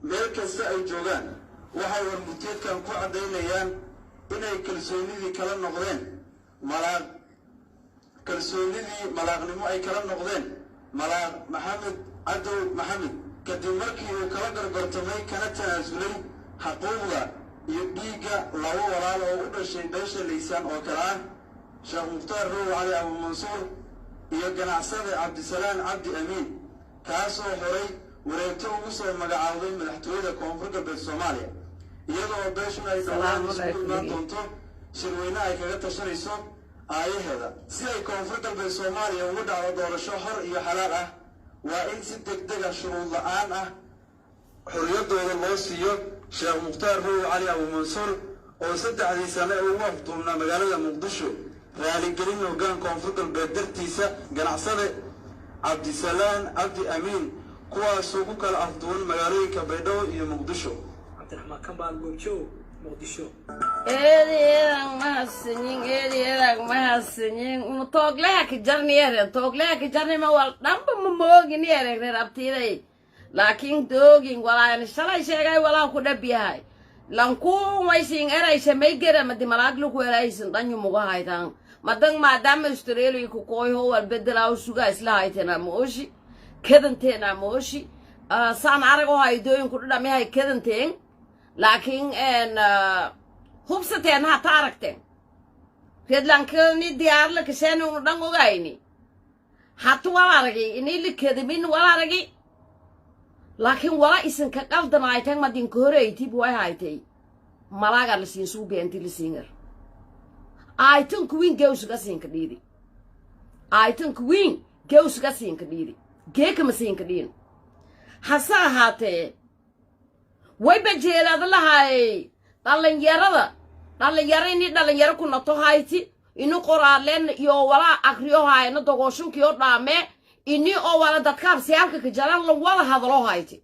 meel kasta ay joogaan waxay warmurtiyeedkan ku caddaynayaan inay kalsoonidii kala noqdeen malaaqnimo ay kala noqdeen malaaq maxamed cadow maxamed kadib markii uu kala gargartamay kana tanaasulay xuquuqda iyo dhiigga laba walaal oo u dhashay beesha laysaan oo kale ah sheekh mukhtaar row cali abu mansuur iyo ganacsade cabdisalaan cabdi amiin kaasoo horay wareegto ugu soo magacaabay madaxtooyada koonfur galbeed soomaaliya iyadoo beeshuna ay dhowaan isku imaan doonto shirweyne ay kaga tashanayso aayaheeda si ay koonfur galbeed soomaaliya ugu dhacdo doorasho xor iyo xalaal ah waa in si degdega shuruud la-aan ah xorriyaddooda loo siiyo sheekh mukhtaar row cali abu mansuur oo 3 sano ugu afduubnaa magaalada muqdisho raaligelin hoggaan koonfur galbeed dartiisa ganacsade cabdisalaan cabdi amiin kuwaasoo ku kala afduuban magaalooyinka baydhabo iyo muqdisho cabdiraxmaan kambaal goobjoog muqdisho eedeedan mahadsanyin toogleha ka jarniyere wal dhanba ma moogin yere reer abtiiday laakiin doogin walaan shalay sheegay walaan ku dhab yahay lankuun waysiin eraysa may garamadi malaaglu ku eraysan dhanyu muga haytaan madan maadaama australia ku kooyho wal bedelaa sugaa isla haytana mooshi kadanteena mooshi saan arago haydooyin ku dhamahay kadanteen laakiin hubsateen ha taaragteen redlankani diyaar la kasheenu dhan ogayni hatu walaragi inay likadamin walaragi laakiin wala isan ka qaldan ay tan madin koreyti buu ay haytay malaga la siin suubi intii la siinger ay tan queen geus ga siin ka dhidi geeka ma siin ka dhidi hasa haate way bajeelada lahay dhalinyaro ku nato hayti inu qoraaleen iyo wala akriyo hayna dogooshunkii oo dhaame ini oo wala dadkaab siyaalka ka jalan la wada hadlo hayti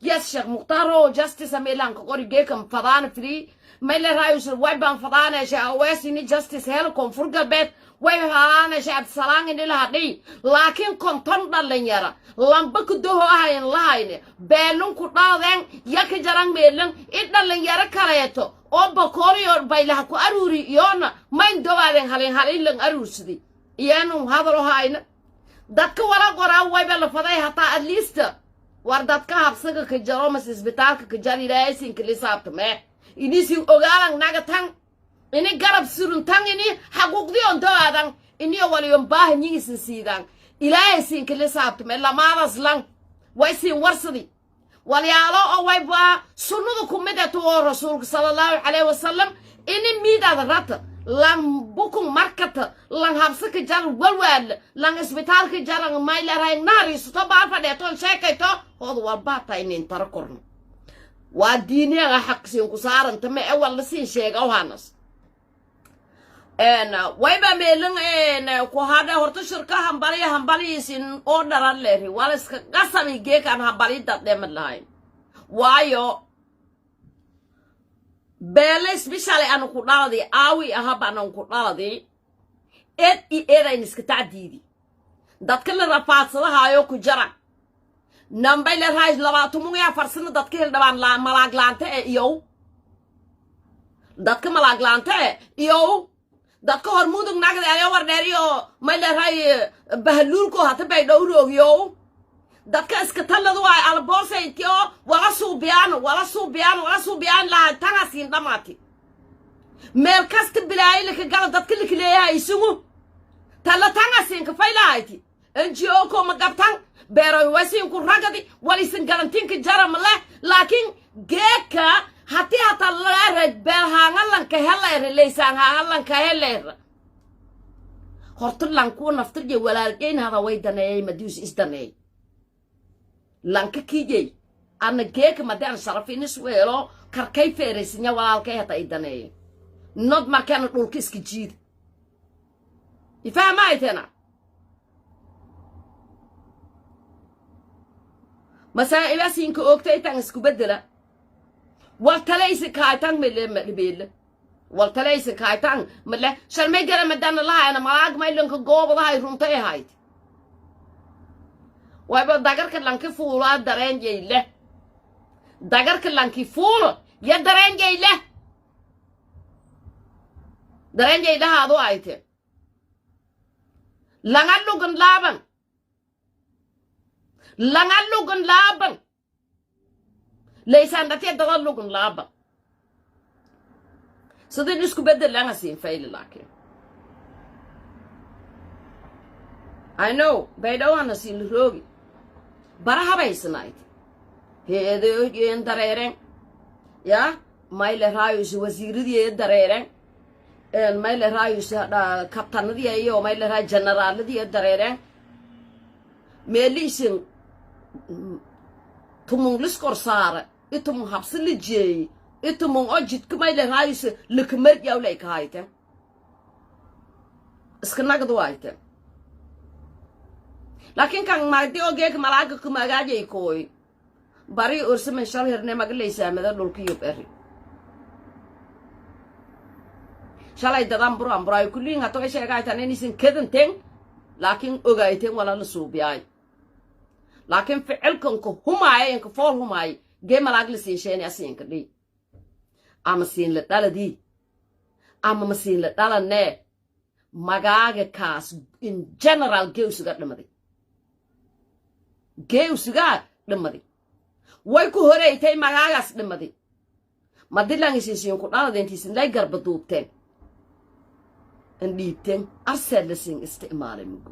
yes sheekh mukhtaar oo justice ameelan ka qori geekam fadaan free meel raayus way baan fadaan sheekh weesini justice hel koonfur galbeed way haana sheekh salaan in la hadhay laakiin konton dhalinyaro lamba ku doo ahayn lahayne beelun ku dhaadeen yaka jaran meelan in dhalinyaro kaleeto oo bakooriyo baylaha ku aruuri yoona mayn doowaadeen halin aruursidi iyanu hadalo hayna dadka wala qoraa wayba la faday hataa at least war dadka habsaga ka jaro mas isbitaalka ka jari raaysin kali saabtame inisi ogaalan naga tan ini garab surun tan ini xaquuqdi on doodan ini waliyon baahanyigiisa siidan ilaahay sin kali saabtame lamadas lan way sin warsadi walyaalo oo wayba sunnadu kumidato oo rasuulka sallallahu alayhi wasallam ini miidada rata lan bukun markata lan habsaka jar walwal lan isbitaalka jaran mayla rayn naarisu to baa fadheeton sheekayto hod walbaata inin tarakorno waa diiniga xaqsiin ku saaran tama awal la siin sheega wahanas wayba meelan ku hada horta shirka hambaliisin oo dharan leeri wala iska qasami geekan hambali dad dheemad lahayn waayo beeles bishale anu ku dhaladi aawi ahaba anu ku dhaladi eedayn iska tacdiidi dadka la rafaadsadahayo ku jara nambay la raaj 24 sano dadka hel dhawaan la malaaglaanta iyo dadka malaaglaanta iyo dadka hormudug nagada ay war dheeriyo may la raay bahluulko hata bay dhowroogiyo dadka iska taladu ay alboorsayntiyo wala suubiyaan la tangasin dhamaati meel kasta bilaay la ka gala dadka la kaleeyahay isugu tala tangasin ka faylahayti NGO ko magabtan beero wasin ku ragadi walisan garantin ka jaram leh laakiin geeka hatii hata la rad beel hangalan ka helay leeysan hangalan ka helay hortulan ku naftirje walaalkeen hada way daneeyay madius isdaneey lanka kijay ana geeka madaan sharafin isweelo karkay feeraysinya walaalkay hata idaneey nod markaan dhulka iska jiid ifahmaytana مثلا إذا سينك أوكتي تانس كبدلة والتلايس كايتان ملبيل والتلايس كايتان ملا شل ما يجرى مدان الله أنا مراق ما يلونك جواب الله يرونتي هايت ويبقى دقر كلام كفولات درين جيله dagarka lanki fuulo ya dareenjay lahaadu ayte langa lugan laaban leysaan datee dada lugan laaban sidin isku bedel langa siin fayli laakiin I know baydhawana siin roogi bara habaysanayd heedoogeen dareeren ya mayle raayus wasiiradii dareeren mayle raayus kabtanadii iyo mayle raay generaaladii dareeren meeliisin tumun liskor saara itumun habsili jeey itumun ojidka mayle raayus likmar yawlay ka hayteen iska nagad waayteen laakiin kan maagdi ogeeg malaaga ku magaajay kooy bari ursame shal hirne magaleysa mada dhulkiyo bari shalay dadam buray kulliin hato sheegay tan inaysan kadanteen laakiin ogayteen wala la suubiyay laakiin ficilkan ku humaay in ku fool humaay ge malaag la siisheen asin ka dhii ama siin la daladi ama masiin la dalane magaaga kaas in general geewsuga dhimadi way ku horeeytay magaagaas dhimadi madilang isiisiin ku dhaladeentiisin lay garba duubteen in dhiibteen arseel la siin isticmaalay mugo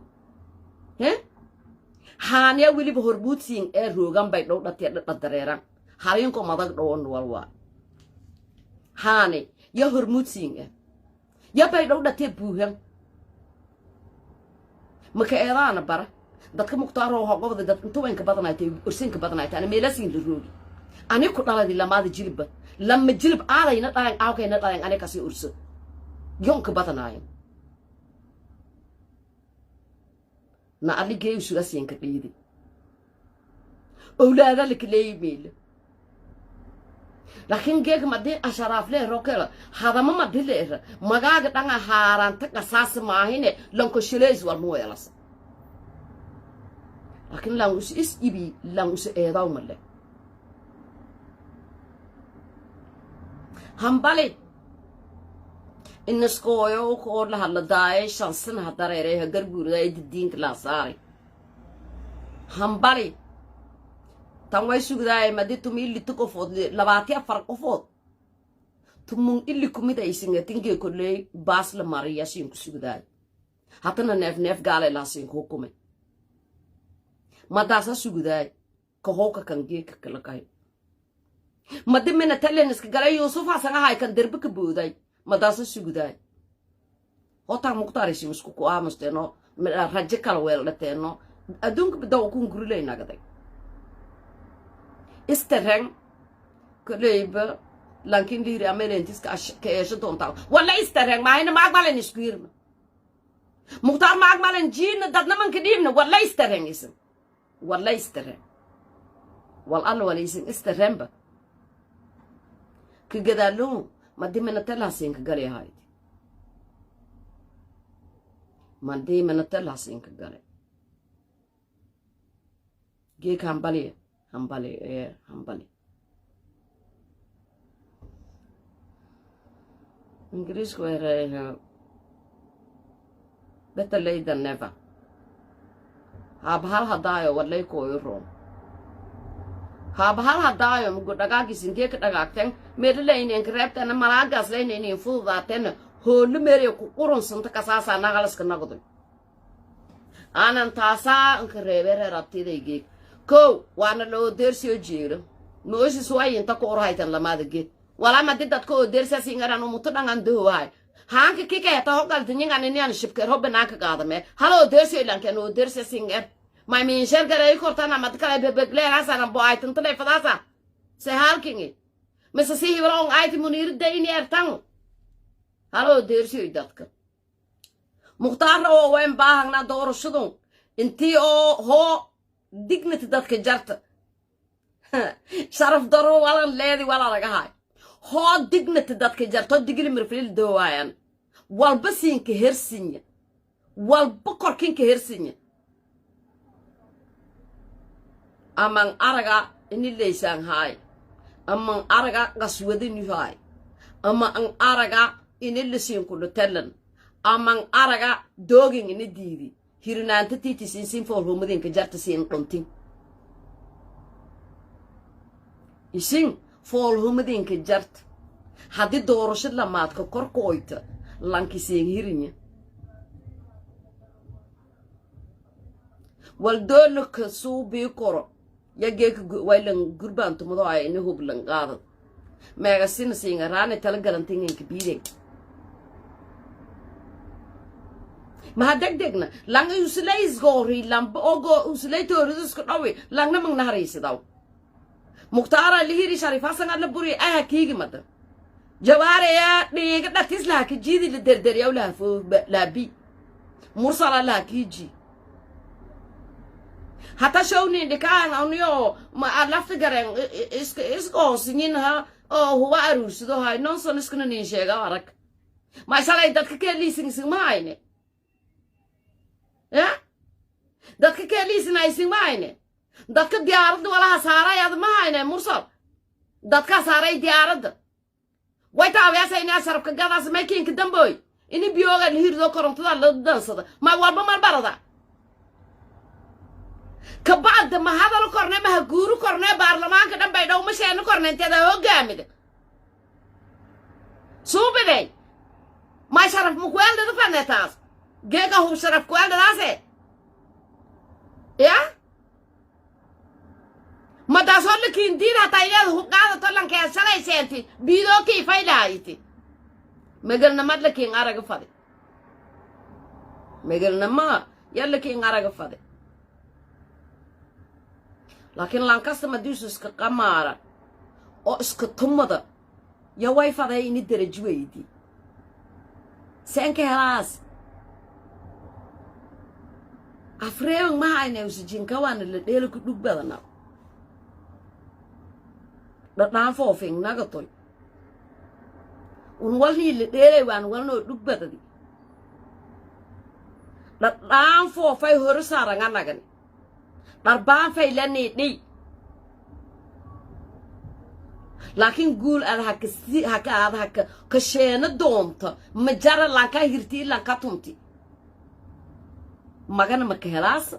haaniya weliba horbuudsiin ee roogan bay dhow dhatee dhadareeran haliinko madag dhowon walwaa haani ya hormuudsiin ya bay dhow dhatee buuhan maka eedaana bara dadka muqtaaro hogobada dad inta weynka badanaaytay ursinka badanaaytay ana meelasiin la roogi ani ku dhaladi lamaada jilba lama jilb aadayna dhalan aawkayna dhalan ani kasi urso yonka badanaayo na aligay usuga siinka dhiidi awlaada likleey meel laakiin geeg madii asharaaf lee rokela hadama madii leer magaaga dhanga haaranta qasaas maahine lanko shileys wal mooyalas laakiin langus is ibi langus eedaw male hambali inaskooyo ko la hadladaay shansan hadareere garguurada ay diinka la saari hambali tan way sugdaay maditum illi tuqofood 24 qofood tumun illi kumid ay singatinge kolley baas la mariya siin ku sugdaay hatana neef gaale la siin ku kumay madaasa sugdaay ka hooka kan geeka kala kay madimena talen iska galay Yusuf asan ahay kan derbi ka booday madaasa sugdaay hota muqtaar siin isku ku aamusteeno raje kala weeldateeno adduunka bidaw ku gurilayna gaday استرهن كليبا لكن ديري عملين تسكا كايش دونتا ولا استرهن ما هنا ما اقبل نسكيرنا مختار ما اقبل جينا ددنا من كديمنا ولا استرهن اسم ولا استرهن والله ولا اسم استرهن با كقدالو ما دي من التلاسين كقالي هاي ما دي من التلاسين كقالي جيك همبالي hambali Ingiriisku weerarayna better late than never habhal hadaayo walay kooyo room habhal hadaayo mugo dhagaagisin geeka dhagaagteen meedleyneen kareebtana malaagaas leyneen fududaateen hoolu meeriyo ku qurunsanta kasaasa naqalaska naqdo aanan taasaa ka reebere rabtidaygeek كو وانا لو درسيو جيرو موسي سواي انتا كور هايتان لماذا جي ولا ما ديدات كو درسيا سينغران ومتدان عندو هاي هانك كيكا يتاو قلتنين عن انيان شبكر هو بناك قادمي هلو درسيو لان كانو درسيا سينغر ما مينشار كراي كورتانا ما تكالي ببقلي راسا نبو آيتن تلي فداسا سيهال كيني مسا سيهي ولون آيتي منير دايني ارتان هلو درسيو داتك مختار او وين باهن دورو شدون انتي او هو dignity dadka jarta sharaf daro wala leedi wala laga hay ho dignity dadka jarto digri mirfil doowayan walba siinka hersinya walba korkinka hersinya aman araga ini leysaan hay أما أرجع قسودني هاي أما أن أرجع إن اللي سينكلو تلن أما أن أرجع دوغين إن ديدي هيرنا أنت تيجي سين فور هم دين كجرت سين قنتين يسين فور هم دين كجرت هذه دورشة لما تكرر كويت لانكي سين هيرني والدولك سو بيكورو يجيك ويلن قربان تمضوا إنه هو بلنقاض ما يغسين سين راني تلقلنتين كبيرين ما هدك دقنا لان يوسليز غوري لان بوغو يوسلي توريدس كدوي لان نمن نهريس داو مختار اللي هي شريفه سنه لبوري اي كيغي مد جواريا ديغ دتيس لا كجيدي لدردر يا ولا فو لا بي مرسل لا كيجي حتى شوني دكان اونيو ما لفت غرن اسكو سنينها هو عروس دو هاي نونسونس كنني شيغا ورك ما سالاي ددك كليسين سماينه يا dadka keliisnaysin maayne dadka diyaaradda walaha saaray ad maayne mursal dadka saaray diyaaradda way taawiyaasay inaa sarafka gadaas meekinka damboy ini biyooga hirdo korontada la dansada ma walba mar barada ka baad ma hadal korne ma guuru korne baarlamaanka dhan bay dhaw ma sheeno korne inta hogaamida suubay ma sharaf mu kuwaalda fanetaas geega hu sharaf kuwaaldaase يا ما داسول لكين دين هتايلاد هو قاعدة طلعن كأسرع سنتي بيدو كيف يلاقيتي ما قلنا ما لكين عرق فاضي ما قلنا ما يلا كين عرق فاضي لكن لانكاست ما ديوس اسك قمارة أو اسك تمضة يا واي فاضي ندير جويدي سانك هلاس أفريم ما هاي نوسجين كوان اللي ديلك دوب بدنا لا فوفين نقطوي ونولي اللي ديلي وان ولنو دوب بددي لا فوفي هرسارة غنغني دربان في لني دي لكن قول أنا هكا كشين دومتا مجرى لانكا هيرتي لانكا تومتي magana ma ka helaasa